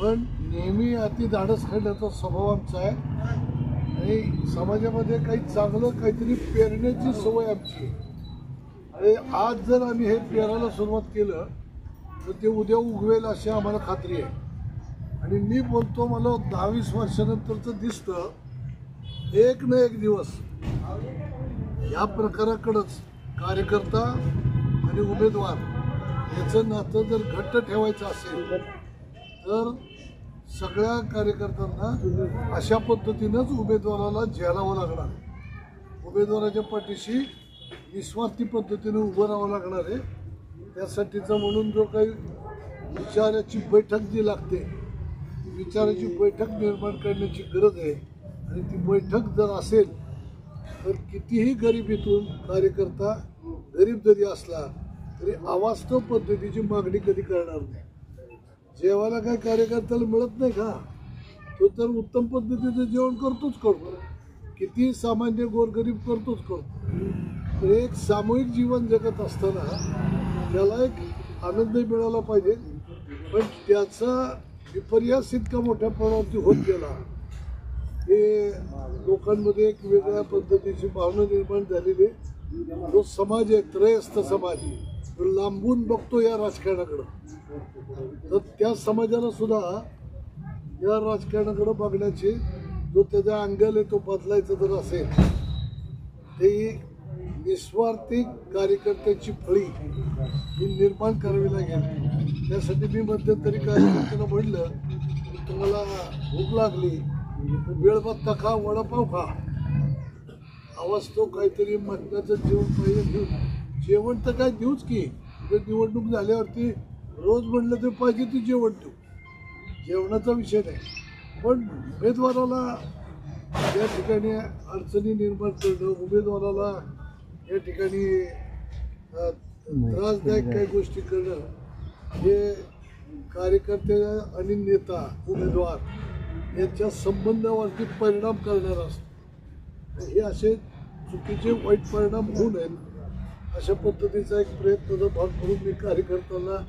पण नेहमी अति धाडस करण्याचा स्वभाव आमचा आहे आणि समाजामध्ये काही चांगलं काहीतरी पेरण्याची सवय आमची आहे। आज जर आम्ही हे पेरायला सुरुवात केलं तर ते उद्या उगवेल अशी आम्हाला खात्री आहे। आणि मी बोलतो मला 10-20 वर्षानंतरचं दिसतं एक ना एक दिवस या प्रकाराकडेच कार्यकर्ता आणि उमेदवार याचं नातं जर घट्ट ठेवायचं असेल तर सगळ्या कार्यकर्त्यांना अशा पद्धतीनंच उमेदवाराला झेलावं लागणार। उमेदवाराच्या पाठीशी निस्वार्थी पद्धतीने उभं राहावं लागणार आहे। त्यासाठीचं म्हणून जो काही विचाराची बैठक जी लागते विचाराची बैठक निर्माण करण्याची गरज आहे आणि ती बैठक जर असेल तर कितीही गरिबीतून कार्यकर्ता गरीब जरी असला तरी अवास्तव पद्धतीची मागणी कधी करणार नाही। जेवायला काय कार्यकर्त्याला मिळत नाही का तो तर उत्तम पद्धतीचं जेवण करतो किती सामान्य गोरगरीब करतो तर एक सामूहिक जीवन जगत असताना त्याला एक आनंदही मिळाला पाहिजे। पण त्याचा विपर्यास इतका मोठ्या प्रमाणावरती होत गेला की लोकांमध्ये एक वेगळ्या पद्धतीची भावना निर्माण झालेली आहे। जो समाज आहे त्रयस्थ समाज तो लांबून बघतो या राजकारणाकडं तर त्या समाजाला सुद्धा या राजकारणाकडे बघण्याची जो त्याच्या अँगल आहे तो बदलायचा जर असेल ते निस्वार्थी कार्यकर्त्याची फळी ही निर्माण करावी लागेल। त्यासाठी मी मध्यंतरी कार्यकर्त्यांना म्हणलं तुम्हाला भूक लागली वेळ बघता खा वडापाव खा आवाज तो काहीतरी मटणाचं जेवण पाहिजे घेऊन जेवण तर काय देऊच की निवडणूक झाल्यावरती रोज म्हणलं तर पाहिजे ती जेवण देऊ जेवणाचा विषय नाही। पण उमेदवाराला या ठिकाणी अडचणी निर्माण करणं उमेदवाराला या ठिकाणी त्रासदायक काही गोष्टी करणं हे कार्यकर्ते आणि नेता उमेदवार यांच्या संबंधावरती परिणाम करणार असतो। हे असे चुकीचे वाईट परिणाम होऊ नयेत अशा पद्धतीचा एक प्रयत्नाचा भाग म्हणून मी कार्यकर्त्यांना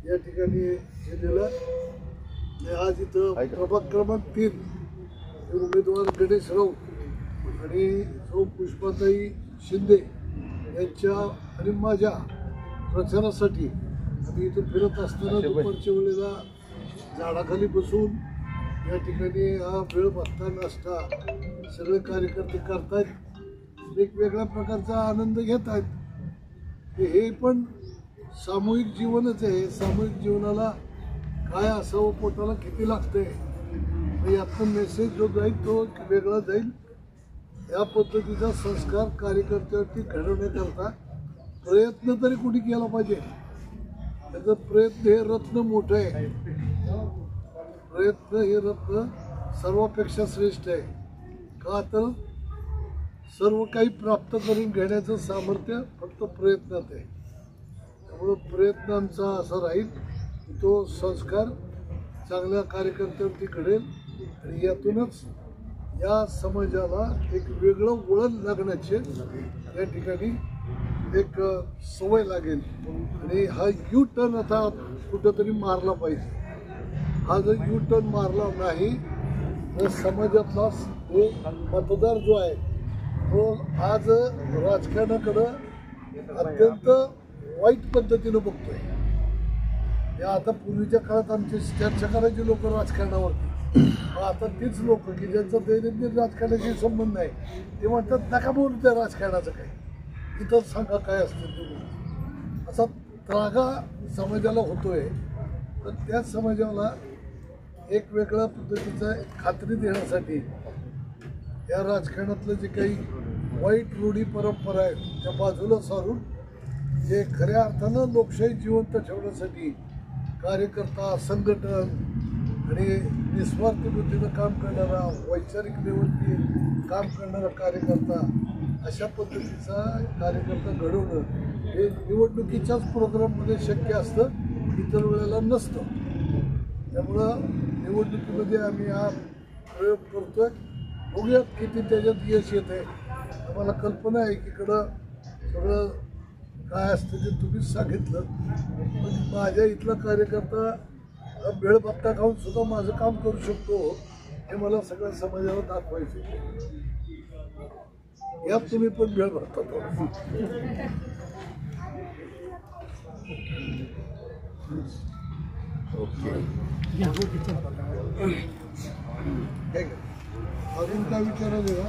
या ठिकाणी हे दिलं। आज इथं प्रभाग क्रमांक 3 उमेदवार गणेश राऊत आणि सौ पुष्पाताई शिंदे यांच्या आणि माझ्या प्रचारासाठी आम्ही इथं फिरत असताना दुपारच्या वेळेला झाडाखाली बसून या ठिकाणी हा वेळ बघता नसता सगळे कार्यकर्ते करतायत वेगवेगळ्या प्रकारचा आनंद घेत आहेत। हे पण सामूहिक जीवनच आहे। सामूहिक जीवनाला काय असावं पोटाला किती लागतंय यातून मेसेज जो जाईल तो वेगळा जाईल। या पद्धतीचा संस्कार कार्यकर्त्यावरती घडवण्याकरता प्रयत्न तरी कुणी केला पाहिजे। त्याचा प्रयत्न हे रत्न मोठं आहे। प्रयत्न हे रत्न सर्वापेक्षा श्रेष्ठ आहे का तर सर्व काही प्राप्त करून घेण्याचं सामर्थ्य फक्त प्रयत्नात आहे। त्यामुळं प्रयत्न आमचा असा राहील तो संस्कार चांगल्या कार्यकर्त्यांवरती घडेल आणि यातूनच या समाजाला एक वेगळं वळण लागण्याचे या ठिकाणी एक सवय लागेल आणि हा यू टर्न आता कुठंतरी मारला पाहिजे। हा जर यू टर्न मारला नाही तर समाजातला मतदार जो आहे तो आज राजकारणाकडं अत्यंत वाईट पद्धतीनं बघतोय। या आता पूर्वीच्या काळात आमची चर्चा करायची लोक राजकारणावरती आता तीच लोक की ज्यांचा दैनंदिन राजकारणाशी संबंध नाही ते म्हणतात नका बोलू त्या राजकारणाचं काही इतर सांगा काय असतं तुम्ही असा त्रागा समाजाला होतोय। तर त्या समाजाला एक वेगळ्या पद्धतीचा खात्री देण्यासाठी या राजकारणातलं जे काही वाईट रूढी परंपरा आहेत त्या बाजूला सारून जे खऱ्या अर्थानं लोकशाही जिवंत ठेवण्यासाठी कार्यकर्ता संघटन आणि निस्वार्थ बुद्धीनं काम करणारा वैचारिक लेवलची काम करणारा कार्यकर्ता अशा पद्धतीचा कार्यकर्ता घडवणं हे निवडणुकीच्याच प्रोग्राममध्ये शक्य असतं इतर वेळेला नसतं। त्यामुळं निवडणुकीमध्ये आम्ही हा प्रयोग करतोय बघूयात किती त्याच्यात यश येत आहे। आम्हाला कल्पना आहे की इकडं सगळं काय असतं ते तुम्हीच सांगितलं पण माझ्या इथला कार्यकर्ता भेळ भत्ता खाऊन सुद्धा माझं काम करू शकतो हे मला सगळ्या समाजाला दाखवायचं. यात तुम्ही पण भेळ भरता अजून काय विचारायचं?